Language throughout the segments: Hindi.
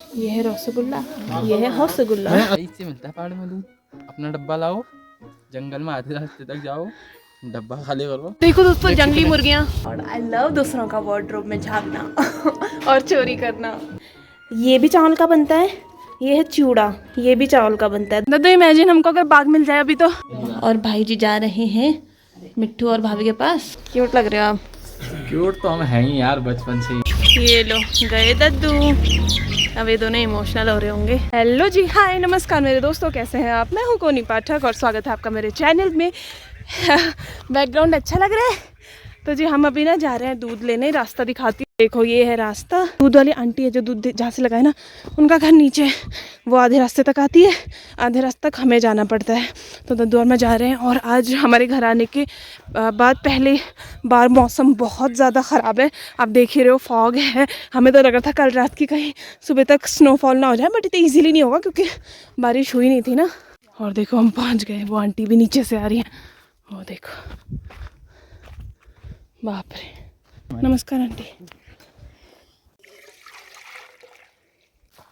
ये है रसगुल्ला, ये है हौसगुल्ला। इससे मिलता है पहाड़ में दूध। अपना डब्बा लाओ, जंगल में आधे रास्ते तक जाओ, डब्बा खाली करो। देखो दोस्तों जंगली मुर्गियाँ। और आई लव दूसरों का वार्डरोब में झांकना और चोरी करना। ये भी चावल का बनता है, ये है चूड़ा, ये भी चावल का बनता है। दादा इमेजिन हमको अगर बाघ मिल जाए अभी तो। और भाई जी जा रहे हैं मिट्टू और भाभी के पास। क्यूट लग रहे हो आप। क्यूट तो हम हैं ही यार बचपन से ही। ये लो गए दद्दू। अब ये दोनों इमोशनल हो रहे होंगे। हेलो जी, हाय नमस्कार मेरे दोस्तों, कैसे हैं आप? मैं हूँ कोनी पाठक और स्वागत है आपका मेरे चैनल में। बैकग्राउंड अच्छा लग रहा है तो जी हम अभी ना जा रहे हैं दूध लेने। रास्ता दिखाती हूँ, देखो ये है रास्ता। दूध वाली आंटी है जो दूध जहाँ से लगाए ना, उनका घर नीचे है। वो आधे रास्ते तक आती है, आधे रास्ते तक हमें जाना पड़ता है। तो दद्दू और मैं जा रहे हैं। और आज हमारे घर आने के बाद पहली बार मौसम बहुत ज़्यादा ख़राब है। आप देख ही रहे हो, फॉग है। हमें तो लग रहा था कल रात की कहीं सुबह तक स्नोफॉल ना हो जाए, बट इतना ईजिली नहीं होगा क्योंकि बारिश हुई नहीं थी ना। और देखो हम पहुँच गए। वो आंटी भी नीचे से आ रही है, वो देखो। बाप रे, नमस्कार आंटी।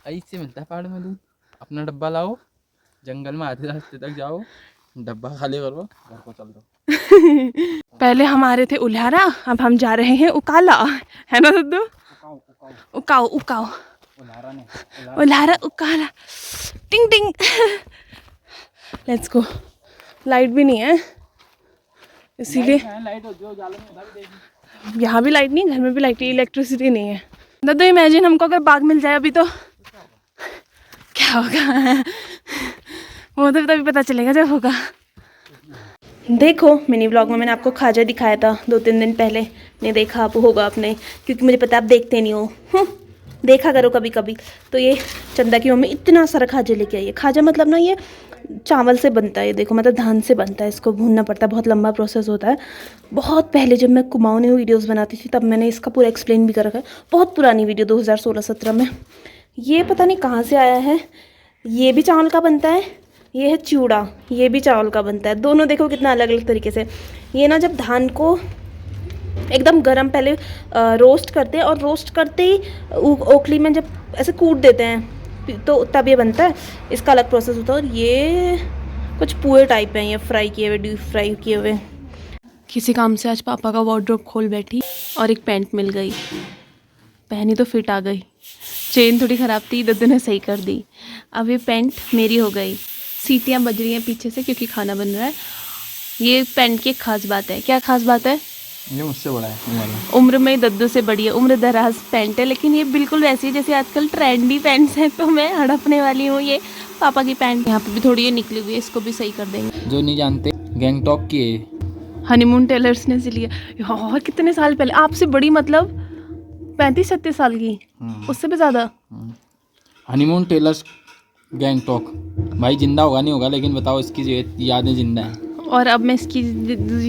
इससे मिलता है पहाड़ में दूध। अपना डब्बा लाओ, जंगल में आधे रास्ते तक जाओ, डब्बा खाली करो, घर को चल दो। पहले हम आ रहे थे उल्हारा, अब हम जा रहे हैं उकाला, है ना दद्दू? उकाओ उकाओ, उल्हारा उकाला, टिंग टिंग। Let's go. लाइट भी नहीं है इसीलिए। यहाँ भी लाइट नहीं, घर में भी लाइट नहीं, इलेक्ट्रिसिटी नहीं है। दद्दू इमेजिन हमको अगर बाघ मिल जाए अभी तो क्या होगा? वो तो तभी पता चलेगा जब होगा। देखो मिनी ब्लॉग में मैंने आपको खाजा दिखाया था 2-3 दिन पहले। नहीं देखा आप होगा आपने, क्योंकि मुझे पता आप देखते नहीं हो। देखा करो कभी कभी। तो ये चंदा की मम्मी इतना सारा खाजा लेके आई है। खाजा मतलब ना ये चावल से बनता है, ये देखो, मतलब धान से बनता है। इसको भूनना पड़ता है, बहुत लंबा प्रोसेस होता है। बहुत पहले जब मैं कुमाऊँ ने वीडियोज़ बनाती थी तब मैंने इसका पूरा एक्सप्लेन भी कर रखा है। बहुत पुरानी वीडियो 2016-17 में। ये पता नहीं कहाँ से आया है। ये भी चावल का बनता है, ये है चूड़ा, ये भी चावल का बनता है। दोनों देखो कितना अलग अलग तरीके से। ये ना जब धान को एकदम गरम पहले रोस्ट करते हैं, और रोस्ट करते ही ओखली में जब ऐसे कूट देते हैं तो तब ये बनता है। इसका अलग प्रोसेस होता है। और ये कुछ पुए टाइप हैं, ये फ्राई किए हुए, डीप फ्राई किए हुए। किसी काम से आज पापा का वार्डरोब खोल बैठी और एक पैंट मिल गई। पहनी तो फिट आ गई। चेन थोड़ी ख़राब थी, दद्दू ने सही कर दी। अब ये पैंट मेरी हो गई। सीटियाँ बज रही हैं पीछे से क्योंकि खाना बन रहा है। ये पैंट की एक खास बात है। क्या खास बात है? ये मुझसे बड़ा है, उम्र में दद्दू से बड़ी है। उम्र दराज पैंट है, लेकिन ये बिल्कुल वैसी है जैसे आजकल ट्रेंडी पैंट्स हैं। तो मैं हड़पने वाली हूँ ये पापा की पैंट। यहाँ पे भी थोड़ी ये निकली हुई है, इसको भी सही कर देंगे। जो नहीं जानते, गैंगटॉक की हनीमून टेलर्स ने सिली है। और कितने साल पहले, आपसे बड़ी, मतलब 35-37 साल की, उससे भी ज़्यादा। Honeymoon tailors Gangtok. भाई जिंदा होगा नहीं होगा, लेकिन बताओ इसकी यादें जिंदा हैं। और अब मैं इसकी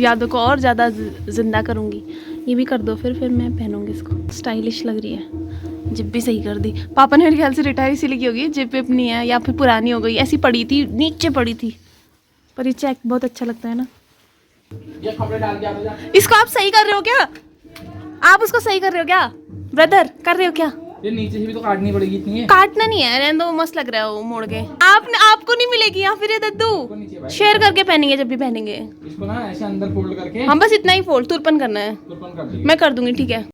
यादों को और ज़्यादा जिंदा करूँगी। ये भी कर दो फिर मैं पहनूंगी इसको। स्टाइलिश लग रही है। जिप भी सही कर दी पापा ने। मेरे ख्याल से रिटायर इसीलिए की होगी, जिप विप नहीं है, या फिर पुरानी हो गई। ऐसी पड़ी थी, नीचे पड़ी थी। पर ये चेक बहुत अच्छा लगता है ना। ये कपड़े डाल के आ जा। इसको आप सही कर रहे हो क्या? आप उसको सही कर रहे हो क्या ब्रदर? कर रहे हो क्या? ये नीचे से भी तो काटनी पड़ेगी इतनी है। काटना नहीं है, रहने दो, मस्त लग रहा है वो मोड़ के। आपको नहीं मिलेगी या फिर ये दद्दू शेयर करके पहनेंगे जब भी पहनेंगे। इसको ना ऐसे अंदर फोल्ड करके। हम बस इतना ही फोल्ड, तुरपन करना है। तुरपन कर मैं कर दूंगी, ठीक है।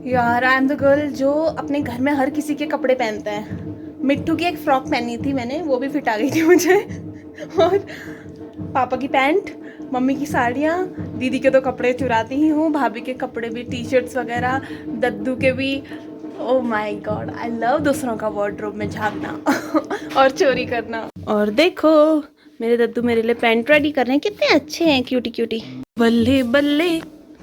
यार आई एम द गर्ल जो अपने घर में हर किसी के कपड़े पहनता है। मिट्टू की एक फ्रॉक पहनी थी मैंने, वो भी फिट आ गई थी मुझे। और पापा की पैंट, मम्मी की साड़ियाँ, दीदी के तो कपड़े चुराती ही हूँ, भाभी के कपड़े भी, टी शर्ट्स वगैरह, दद्दू के भी। Oh my God, I love दूसरों का वार्डरोब में झांकना और चोरी करना। और देखो मेरे दद्दू मेरे लिए पैंट रेडी कर रहे हैं, कितने अच्छे हैं, क्यूटी क्यूटी। बल्ले बल्ले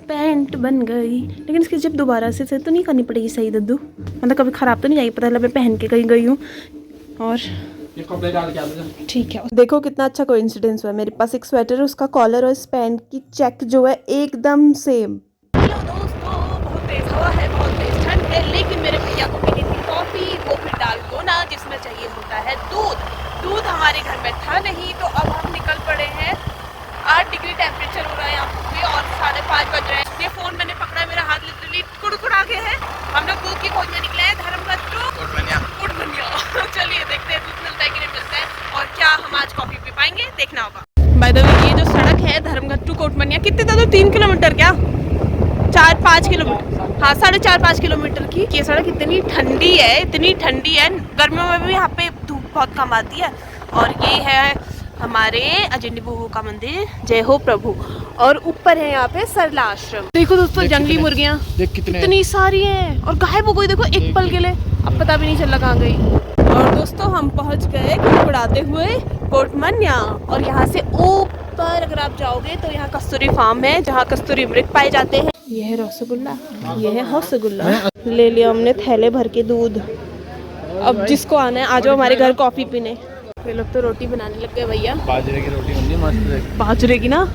पैंट बन गई। लेकिन इसकी जब दोबारा से तो नहीं करनी पड़ेगी सही दद्दू, मतलब कभी ख़राब तो नहीं जाएगी? पता लगा मैं पहन के कहीं गई हूँ। और ये कपड़े डाल के आ जा। ठीक है। देखो कितना अच्छा कोइंसिडेंस हुआ। मेरे पास एक स्वेटर है, उसका कॉलर और इस पैंट की चेक जो है एकदम सेम। हेलो दोस्तों, बहुत तेज हवा है, बहुत तेज ठंड है, लेकिन मेरे भैया को पीनी थी कॉफी, वो फिर डाल दो ना, जिसमें चाहिए होता है दूध। दूध हमारे घर में था नहीं, तो अब हम निकल पड़े हैं। 8 डिग्री टेम्परेचर हो रहा है यहाँ पे और 5:30 बज रहे हैं। ये फोन मैंने पकड़ा है, मेरा हाथ लिटरली कुड़कुड़ा के है। हम लोग दूध की खोज में निकले हैं धर्मगत टू उठबनिया। आएंगे, देखना होगा। बाय द वे ये जो सड़क है धर्मगढ़ टू कोटमनिया कितने था, तो 3 किलोमीटर क्या 4-5 किलोमीटर, हाँ 4.5-5 किलोमीटर की ये सड़क इतनी ठंडी है, इतनी ठंडी है। गर्मियों में भी यहाँ पे धूप बहुत कम आती है। और ये है हमारे अजंडी बहू का मंदिर, जय हो प्रभु। और ऊपर है यहाँ पे सरला आश्रम। देखो दोस्तों जंगली मुर्गियाँ कितनी सारी हैं और गायब हो गई देखो एक पल के लिए, अब पता भी नहीं चला कहाँ गई। और दोस्तों हम पहुँच गए उड़ाते हुए कोटमनिया। और यहाँ से ऊपर अगर आप जाओगे तो यहाँ कस्तूरी फार्म है जहाँ कस्तूरी मृग पाए जाते हैं। ये है रसगुल्ला, ये है रसगुल्ला। ले लिया हमने थैले भर के दूध। अब जिसको आना है आ जाओ हमारे घर कॉफी पीने। ये लोग तो रोटी बनाने लग गए भैया, बाजरे की रोटी बनती है मस्त, बाजरे की ना,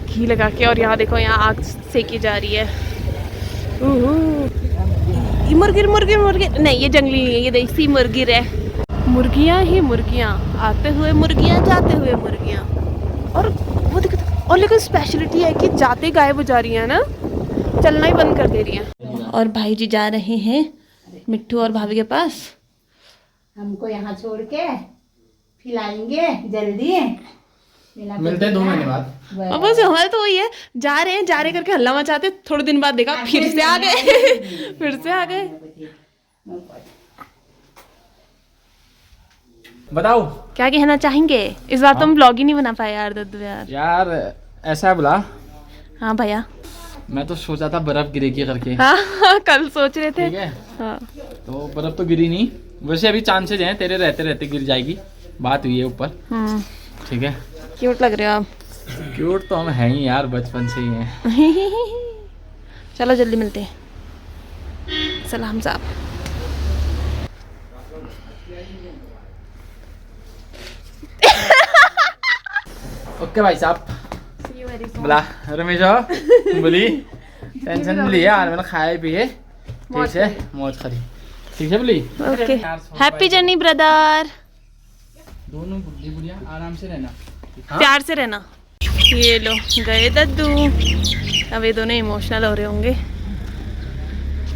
घी लगा के। और यहाँ देखो यहाँ आग सेकी जा रही है। ये मुर्गी मुर्गी मुर्गी नहीं, ये जंगली नहीं है, ये देसी मुर्गी है। मुर्गियाँ ही मुर्गियाँ, आते हुए मुर्गियाँ जाते हुए मुर्गियाँ। और वो देखो, और लेकिन स्पेशलिटी है कि जाते गायब हो जा रही है ना, चलना ही बंद कर दे रही है। और भाई जी जा रहे हैं मिट्टू और भाभी के पास। हमको यहाँ छोड़ के खिलाएंगे जल्दी, मिलते हैं 2 महीने बाद। अब बस हमारे तो वही है, जा रहे करके हल्ला मचाते, थोड़े दिन बाद देखा फिर से आ गए फिर से आ गए। बताओ क्या कहना चाहेंगे? इस बार तो हम व्लॉग ही नहीं बना पाए यार दद्दू यार। यार ऐसा बोला, हाँ भैया, मैं तो सोचा था बर्फ गिरेगी करके। हाँ कल सोच रहे थे। ठीक है, हाँ। तो बर्फ तो गिरी नहीं, वैसे अभी चांसेज हैं तेरे रहते रहते गिर जाएगी, बात हुई है ऊपर। ठीक है, क्यूट लग रहे हो आप। क्यूट तो हम हैं ही यार, बचपन से ही हैं। चलो जल्दी मिलते हैं। सलाम साहब। ओके भाई साहब, बोला रमेश बोली टेंशन ली यार, मैंने खाए पिए ठीक है, मौज खरी ठीक है बोली। Okay, happy journey brother. दोनों बुढ़ी बुढ़िया आराम से रहना, प्यार से रहना। ये लो गए दद्दू, अब ये दोनों इमोशनल हो रहे होंगे।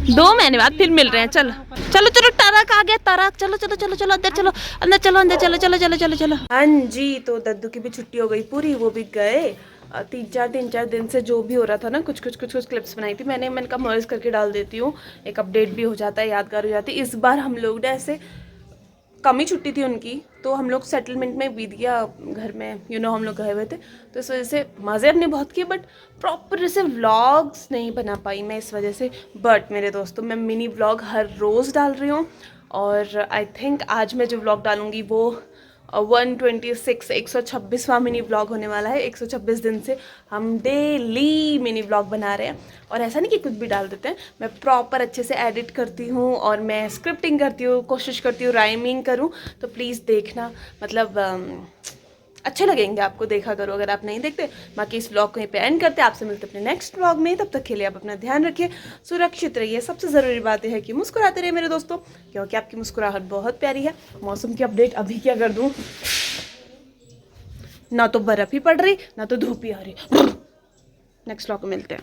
2 महीने बाद फिर मिल रहे हैं। चलो चलो चलो, टरक आ गया टरक, चलो चलो चलो चलो अंदर चलो, अंदर चलो, अंदर चलो चलो चलो चलो चलो। हाँ जी, तो दद्दू की भी छुट्टी हो गई पूरी, वो भी गए। 3-4 दिन से जो भी हो रहा था ना, कुछ क्लिप्स बनाई थी मैंने कहा मर्ज करके डाल देती हूँ, एक अपडेट भी हो जाता है, यादगार हो जाती है। इस बार हम लोग ने ऐसे कम ही छुट्टी थी उनकी, तो हम लोग सेटलमेंट में बीत गया घर में, हम लोग गए हुए थे, तो इस वजह से मज़े अपने बहुत किए, बट प्रॉपर से व्लॉग्स नहीं बना पाई मैं इस वजह से। बट मेरे दोस्तों, मैं मिनी व्लॉग हर रोज़ डाल रही हूँ, और आई थिंक आज मैं जो व्लॉग डालूँगी वो 126वां मिनी व्लॉग होने वाला है। 126 दिन से हम डेली मिनी व्लॉग बना रहे हैं, और ऐसा नहीं कि कुछ भी डाल देते हैं, मैं प्रॉपर अच्छे से एडिट करती हूँ, और मैं स्क्रिप्टिंग करती हूँ, कोशिश करती हूँ राइमिंग करूँ, तो प्लीज़ देखना, मतलब अच्छे लगेंगे आपको, देखा करो अगर आप नहीं देखते। बाकी इस व्लॉग को यहीं पे एंड करते हैं, आपसे मिलते अपने नेक्स्ट व्लॉग में। तब तक के लिए आप अपना ध्यान रखिए, सुरक्षित रहिए। सबसे ज़रूरी बात यह है कि मुस्कुराते रहिए मेरे दोस्तों, क्योंकि आपकी मुस्कुराहट बहुत प्यारी है। मौसम की अपडेट अभी क्या कर दूँ, ना तो बर्फ़ ही पड़ रही, ना तो धूप ही आ रही। नेक्स्ट व्लॉग में मिलते हैं।